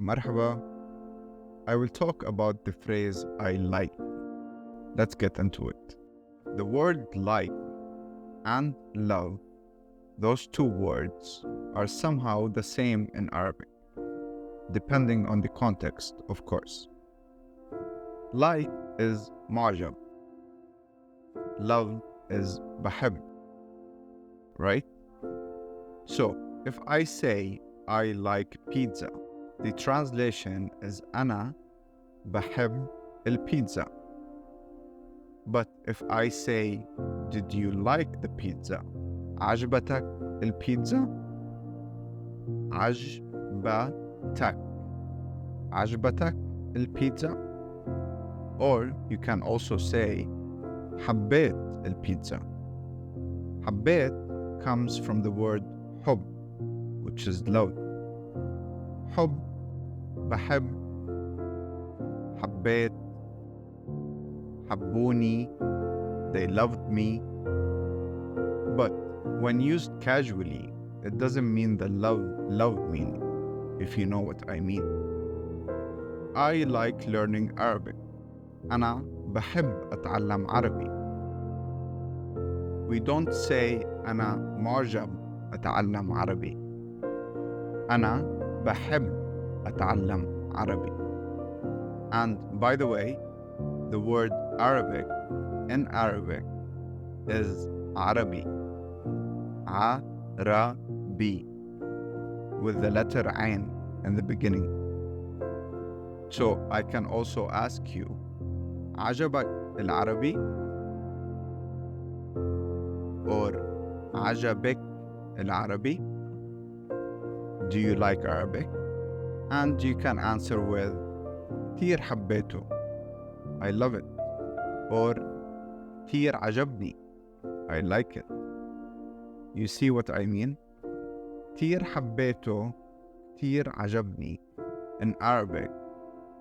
Marhaba. I will talk about the phrase I like. Let's get into it. The word like and love, those two words, are somehow the same in Arabic, depending on the context, of course. Like is معجب. Love is بحب, right? So, if I say I like pizza, the translation is أنا بحب البيتزا. But if I say, did you like the pizza? عجبتك البيتزا? عجبتك. عجبتك البيتزا? Or you can also say حبيت البيتزا. حبيت comes from the word حب, which is love. حب, بحب, حبيت, حبوني, they loved me. But when used casually, it doesn't mean the love meaning, if you know what I mean. I like learning Arabic. أنا بحب أتعلم عربي. We don't say أنا معجب أتعلم عربي. أنا بحب أتعلم عربي. And by the way, the word Arabic in Arabic is عربي. عربي, with the letter عين in the beginning. So I can also ask you, عجبك العربي? Or عجبك العربي? Do you like Arabic? And you can answer with كتير حبيته, I love it. Or كتير عجبني, I like it. You see what I mean? كتير حبيته, كتير عجبني in Arabic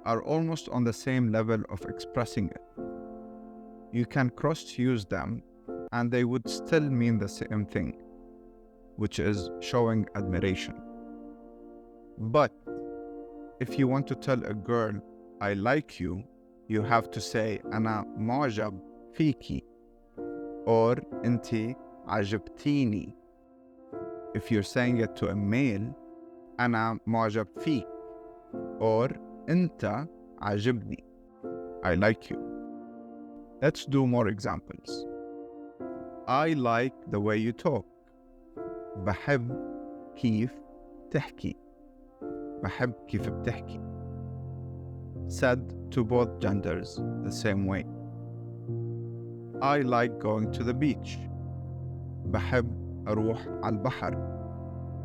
are almost on the same level of expressing it. You can cross-use them and they would still mean the same thing, which is showing admiration. But if you want to tell a girl, I like you, you have to say أنا معجب فيكي, or أنتِ عجبتيني. If you're saying it to a male, أنا معجب فيك, or أنت عجبني, I like you. Let's do more examples. I like the way you talk. بحب كيف تحكي. بحب كيف بتحكي. Said to both genders the same way. I like going to the beach. بحب أروح على البحر.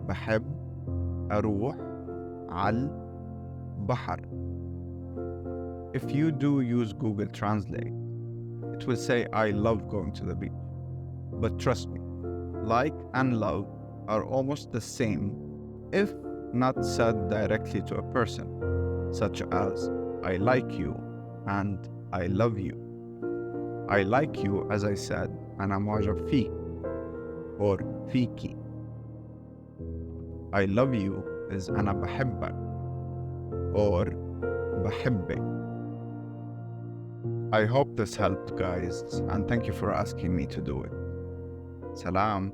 بحب أروح على البحر. If you do use Google Translate, it will say I love going to the beach. But trust me, like and love are almost the same, if not said directly to a person, such as I like you and I love you. I like you, as I said, أنا معجب فيك, or فيكي. I love you is أنا بحبك, or بحبك. I hope this helped, guys, and thank you for asking me to do it. Salam.